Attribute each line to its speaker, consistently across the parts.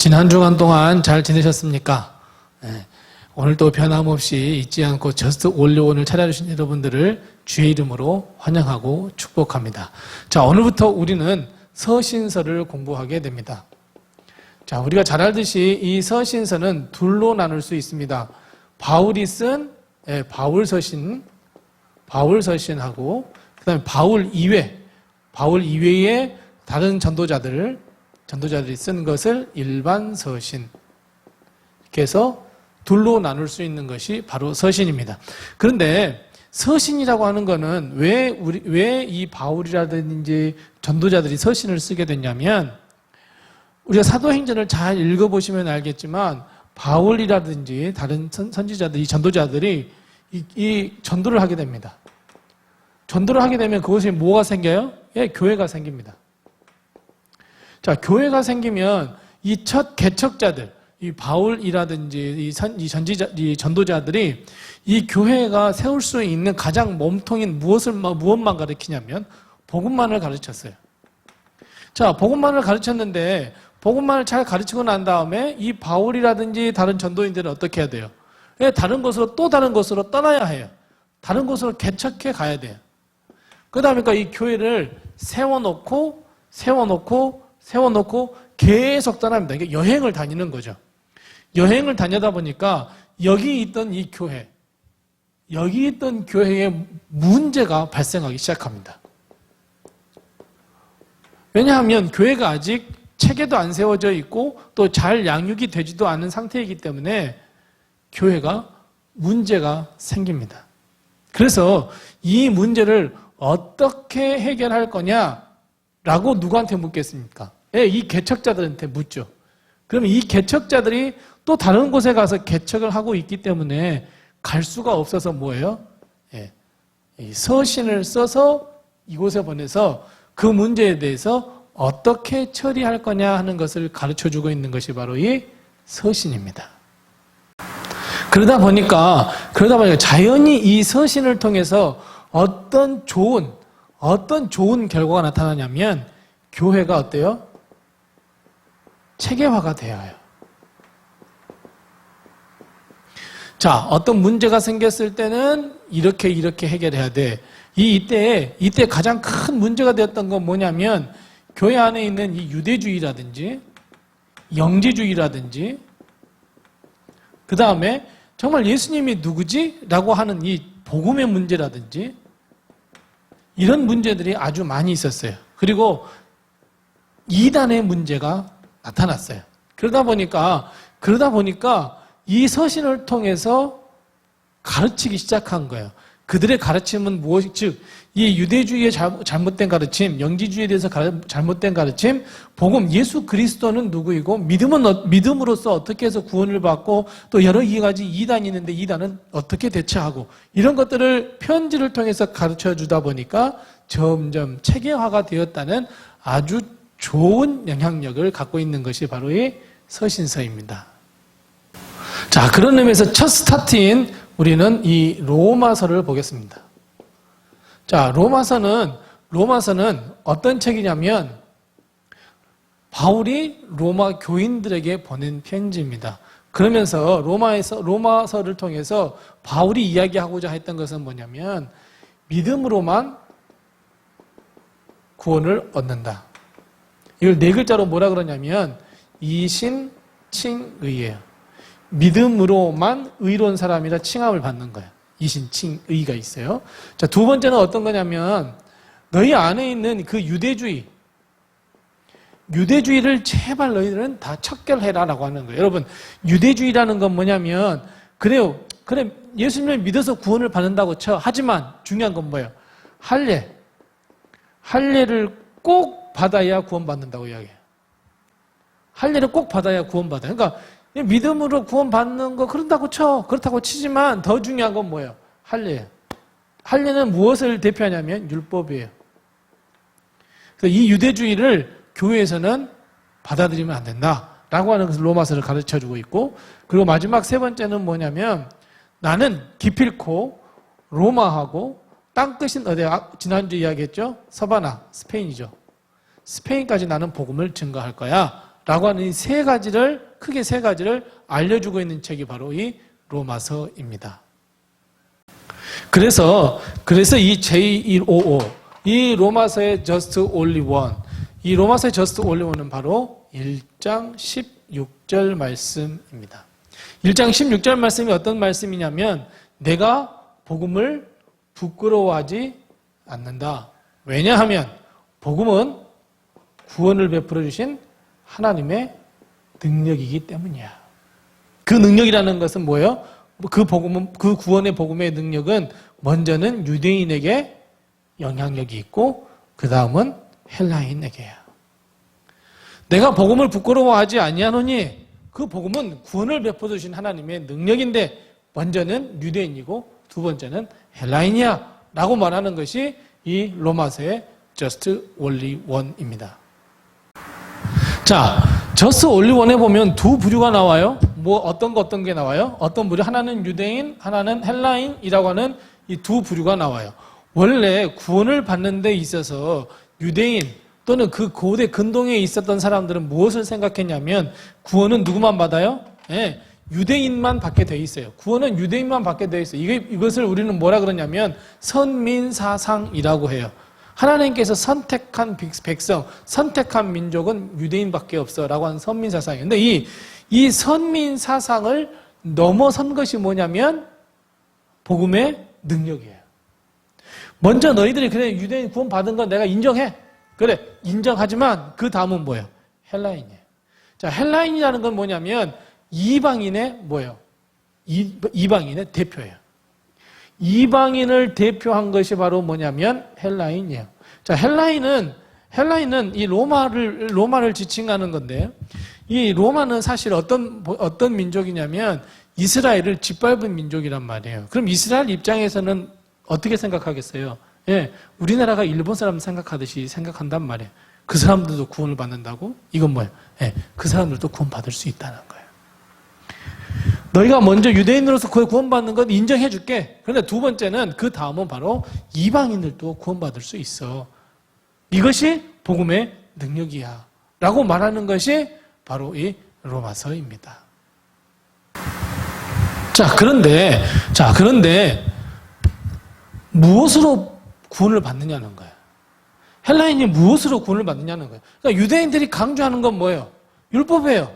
Speaker 1: 지난 주간 동안 잘 지내셨습니까? 네. 오늘도 변함없이 잊지 않고 저스트 올리원을 찾아주신 여러분들을 주의 이름으로 환영하고 축복합니다. 자, 오늘부터 우리는 서신서를 공부하게 됩니다. 자, 우리가 잘 알듯이 이 서신서는 둘로 나눌 수 있습니다. 바울이 쓴 바울서신하고 그 다음에 바울 이외의 다른 전도자들이 쓴 것을 일반 서신. 이렇게 해서 둘로 나눌 수 있는 것이 바로 서신입니다. 그런데 서신이라고 하는 거는 왜 이 바울이라든지 전도자들이 서신을 쓰게 됐냐면, 우리가 사도행전을 잘 읽어보시면 알겠지만 바울이라든지 다른 선지자들, 이 전도자들이 이 전도를 하게 됩니다. 전도를 하게 되면 그곳에 뭐가 생겨요? 예, 교회가 생깁니다. 자, 교회가 생기면 이 첫 개척자들, 이 바울이라든지 이 전도자들이 이 교회가 세울 수 있는 가장 몸통인 무엇만 가르치냐면 복음만을 가르쳤어요. 자, 복음만을 가르쳤는데 복음만을 잘 가르치고 난 다음에 이 바울이라든지 다른 전도인들은 어떻게 해야 돼요? 예, 다른 곳으로 떠나야 해요. 다른 곳으로 개척해 가야 돼요. 그러다 보니까 이 교회를 세워놓고 계속 떠납니다. 이게 여행을 다니는 거죠. 여행을 다니다 보니까 여기 있던 교회에 문제가 발생하기 시작합니다. 왜냐하면 교회가 아직 체계도 안 세워져 있고 또 잘 양육이 되지도 않은 상태이기 때문에 교회가 문제가 생깁니다. 그래서 이 문제를 어떻게 해결할 거냐라고 누구한테 묻겠습니까? 예, 이 개척자들한테 묻죠. 그러면 이 개척자들이 또 다른 곳에 가서 개척을 하고 있기 때문에 갈 수가 없어서 뭐예요? 예, 이 서신을 써서 이곳에 보내서 그 문제에 대해서 어떻게 처리할 거냐 하는 것을 가르쳐주고 있는 것이 바로 이 서신입니다. 그러다 보니까 자연히 이 서신을 통해서 어떤 좋은 결과가 나타나냐면 교회가 어때요? 체계화가 되어요. 자, 어떤 문제가 생겼을 때는 이렇게 해결해야 돼. 이때 가장 큰 문제가 되었던 건 뭐냐면 교회 안에 있는 이 유대주의라든지 영지주의라든지 그 다음에 정말 예수님이 누구지? 라고 하는 이 복음의 문제라든지 이런 문제들이 아주 많이 있었어요. 그리고 이단의 문제가 나타났어요. 그러다 보니까 이 서신을 통해서 가르치기 시작한 거예요. 그들의 가르침은 무엇이, 즉, 이 유대주의의 잘못된 가르침, 영지주의에 대해서 잘못된 가르침, 복음, 예수 그리스도는 누구이고, 믿음으로써 어떻게 해서 구원을 받고, 또 여러 가지 이단이 있는데 이단은 어떻게 대처하고, 이런 것들을 편지를 통해서 가르쳐 주다 보니까 점점 체계화가 되었다는 아주 좋은 영향력을 갖고 있는 것이 바로 이 서신서입니다. 자, 그런 의미에서 첫 스타트인 우리는 이 로마서를 보겠습니다. 자, 로마서는 어떤 책이냐면 바울이 로마 교인들에게 보낸 편지입니다. 그러면서 로마서를 통해서 바울이 이야기하고자 했던 것은 뭐냐면 믿음으로만 구원을 얻는다. 이걸 네 글자로 뭐라 그러냐면 이신칭의예요. 믿음으로만 의로운 사람이라 칭함을 받는 거예요. 이신칭의가 있어요. 자, 두 번째는 어떤 거냐면 너희 안에 있는 그 유대주의를 제발 너희들은 다 척결해라라고 하는 거예요. 여러분, 유대주의라는 건 뭐냐면 그래 예수님을 믿어서 구원을 받는다고 쳐. 하지만 중요한 건 뭐예요? 할례를 꼭 받아야 구원받는다고 이야기해요. 할례를 꼭 받아야 구원받아요. 그러니까 믿음으로 구원받는 거 그렇다고 쳐. 그렇다고 치지만 더 중요한 건 뭐예요? 할례예요. 할례는 무엇을 대표하냐면 율법이에요. 그래서 이 유대주의를 교회에서는 받아들이면 안 된다라고 하는 것을 로마서를 가르쳐주고 있고, 그리고 마지막 세 번째는 뭐냐면 나는 기필코 로마하고 땅끝인 지난주 이야기했죠? 서바나, 스페인이죠. 스페인까지 나는 복음을 증거할 거야 라고 하는 이 세 가지를, 크게 세 가지를 알려주고 있는 책이 바로 이 로마서입니다. 그래서 이 J155, 이 로마서의 Just Only One, 이 로마서의 Just Only One은 바로 1장 16절 말씀입니다. 1장 16절 말씀이 어떤 말씀이냐면 내가 복음을 부끄러워하지 않는다. 왜냐하면 복음은 구원을 베풀어 주신 하나님의 능력이기 때문이야. 그 능력이라는 것은 뭐예요? 그 복음은, 그 구원의 복음의 능력은 먼저는 유대인에게 영향력이 있고 그 다음은 헬라인에게야. 내가 복음을 부끄러워하지 아니하노니 그 복음은 구원을 베풀어 주신 하나님의 능력인데 먼저는 유대인이고 두 번째는 헬라인이야 라고 말하는 것이 이 로마서의 Just Only One입니다. 자, Just Only One에 보면 두 부류가 나와요. 뭐 어떤 게 나와요? 어떤 부류? 하나는 유대인, 하나는 헬라인이라고 하는 이 두 부류가 나와요. 원래 구원을 받는 데 있어서 유대인 또는 그 고대 근동에 있었던 사람들은 무엇을 생각했냐면 구원은 누구만 받아요? 네, 유대인만 받게 돼 있어요. 구원은 유대인만 받게 돼 있어요. 이것을 우리는 뭐라 그러냐면 선민사상이라고 해요. 하나님께서 선택한 백성, 선택한 민족은 유대인밖에 없어 라고 하는 선민사상이에요. 근데 이 선민사상을 넘어선 것이 뭐냐면 복음의 능력이에요. 먼저 너희들이 그래 유대인 구원 받은 건 내가 인정해. 그래 인정하지만 그 다음은 뭐예요? 헬라인이에요. 자, 헬라인이라는 건 뭐냐면 이방인의 뭐예요? 이방인의 대표예요. 이방인을 대표한 것이 바로 뭐냐면 헬라인이에요. 자, 헬라인은 이 로마를 지칭하는 건데, 이 로마는 사실 어떤 민족이냐면 이스라엘을 짓밟은 민족이란 말이에요. 그럼 이스라엘 입장에서는 어떻게 생각하겠어요? 예, 우리나라가 일본 사람 생각하듯이 생각한단 말이에요. 그 사람들도 구원을 받는다고? 이건 뭐예요? 예, 그 사람들도 구원받을 수 있다는 거예요. 너희가 먼저 유대인으로서 구원받는 건 인정해 줄게. 그런데 두 번째는 그 다음은 바로 이방인들도 구원받을 수 있어. 이것이 복음의 능력이야 라고 말하는 것이 바로 이 로마서입니다. 자, 그런데 무엇으로 구원을 받느냐는 거예요. 헬라인이 무엇으로 구원을 받느냐는 거예요. 그러니까 유대인들이 강조하는 건 뭐예요? 율법이에요.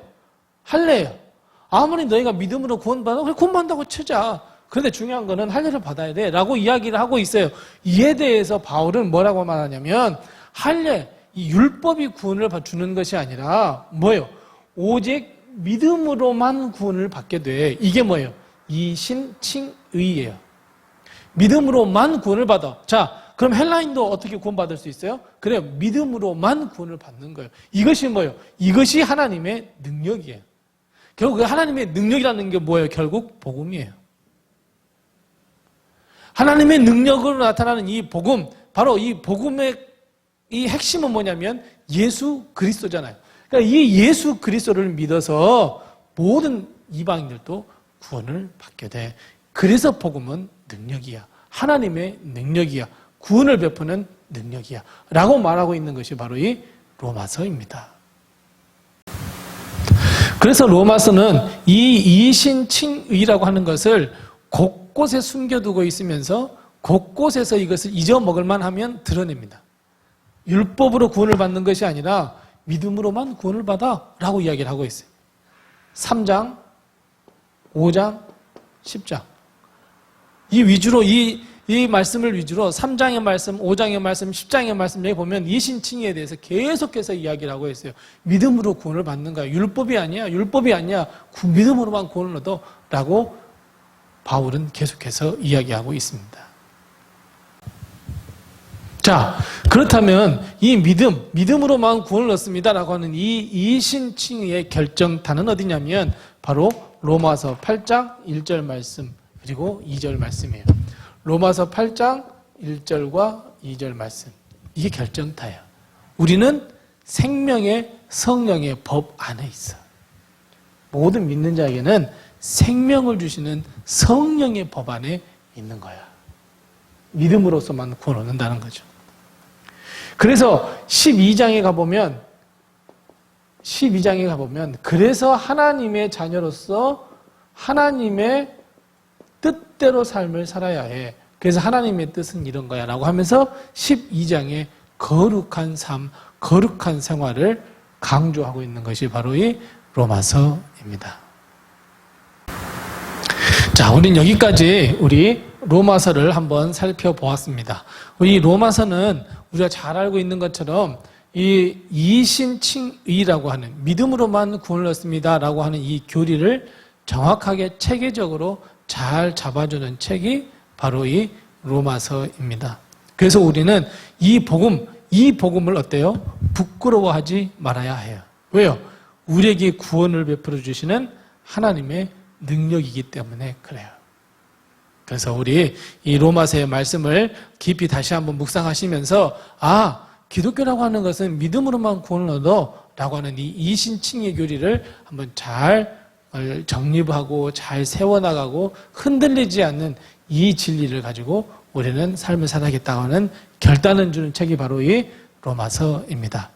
Speaker 1: 할례예요. 아무리 너희가 믿음으로 구원받아, 그래 구원받는다고 치자. 그런데 중요한 거는 할례를 받아야 돼 라고 이야기를 하고 있어요. 이에 대해서 바울은 뭐라고 말하냐면 할례, 이 율법이 구원을 주는 것이 아니라 뭐예요? 오직 믿음으로만 구원을 받게 돼. 이게 뭐예요? 이신칭의예요. 믿음으로만 구원을 받아. 자, 그럼 헬라인도 어떻게 구원받을 수 있어요? 그래요. 믿음으로만 구원을 받는 거예요. 이것이 뭐예요? 이것이 하나님의 능력이에요. 결국 하나님의 능력이라는 게 뭐예요? 결국 복음이에요. 하나님의 능력으로 나타나는 이 복음, 바로 이 복음의 이 핵심은 뭐냐면 예수 그리스도잖아요. 그러니까 이 예수 그리스도를 믿어서 모든 이방인들도 구원을 받게 돼. 그래서 복음은 능력이야. 하나님의 능력이야. 구원을 베푸는 능력이야. 라고 말하고 있는 것이 바로 이 로마서입니다. 그래서 로마서는 이 이신칭의라고 하는 것을 곳곳에 숨겨두고 있으면서 곳곳에서 이것을 잊어먹을 만하면 드러냅니다. 율법으로 구원을 받는 것이 아니라 믿음으로만 구원을 받아 라고 이야기를 하고 있어요. 3장, 5장, 10장 이 말씀을 위주로 3장의 말씀, 5장의 말씀, 10장의 말씀 여기 보면 이신칭의에 대해서 계속해서 이야기를 하고 있어요. 믿음으로 구원을 받는 거야. 율법이 아니야. 믿음으로만 구원을 얻어 라고 바울은 계속해서 이야기하고 있습니다. 자, 그렇다면 이 믿음으로만 구원을 얻습니다라고 하는 이 이신칭의의 결정타는 어디냐면 바로 로마서 8장 1절 말씀 그리고 2절 말씀이에요. 로마서 8장 1절과 2절 말씀. 이게 결정타예요. 우리는 생명의 성령의 법 안에 있어. 모든 믿는 자에게는 생명을 주시는 성령의 법 안에 있는 거야. 믿음으로서만 구원 얻는다는 거죠. 그래서 12장에 가보면 12장에 가보면 그래서 하나님의 자녀로서 하나님의 뜻대로 삶을 살아야 해. 그래서 하나님의 뜻은 이런 거야 라고 하면서 12장에 거룩한 삶, 거룩한 생활을 강조하고 있는 것이 바로 이 로마서입니다. 자, 우린 여기까지 우리 로마서를 한번 살펴보았습니다. 이 로마서는 우리가 잘 알고 있는 것처럼 이 이신칭의라고 하는 믿음으로만 구원을 얻습니다 라고 하는 이 교리를 정확하게 체계적으로 잘 잡아주는 책이 바로 이 로마서입니다. 그래서 우리는 이 복음을 어때요? 부끄러워하지 말아야 해요. 왜요? 우리에게 구원을 베풀어 주시는 하나님의 능력이기 때문에 그래요. 그래서 우리 이 로마서의 말씀을 깊이 다시 한번 묵상하시면서 기독교라고 하는 것은 믿음으로만 구원을 얻어 라고 하는 이 이신칭의 교리를 한번 잘 정립하고 잘 세워나가고 흔들리지 않는 이 진리를 가지고 우리는 삶을 살아야겠다고 하는 결단을 주는 책이 바로 이 로마서입니다.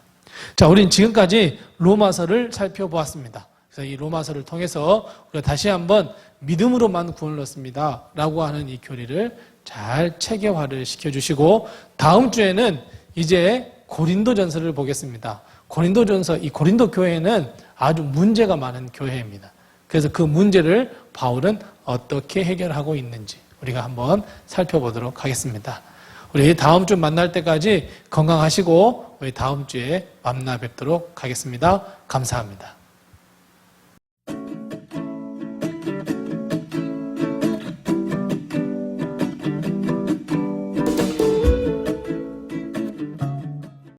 Speaker 1: 자, 우리는 지금까지 로마서를 살펴보았습니다. 그래서 이 로마서를 통해서 우리가 다시 한번 믿음으로만 구원을 얻습니다 라고 하는 이 교리를 잘 체계화를 시켜주시고, 다음 주에는 이제 고린도전서를 보겠습니다. 고린도전서, 이 고린도 교회는 아주 문제가 많은 교회입니다. 그래서 그 문제를 바울은 어떻게 해결하고 있는지 우리가 한번 살펴보도록 하겠습니다. 우리 다음 주 만날 때까지 건강하시고 우리 다음 주에 만나 뵙도록 하겠습니다. 감사합니다.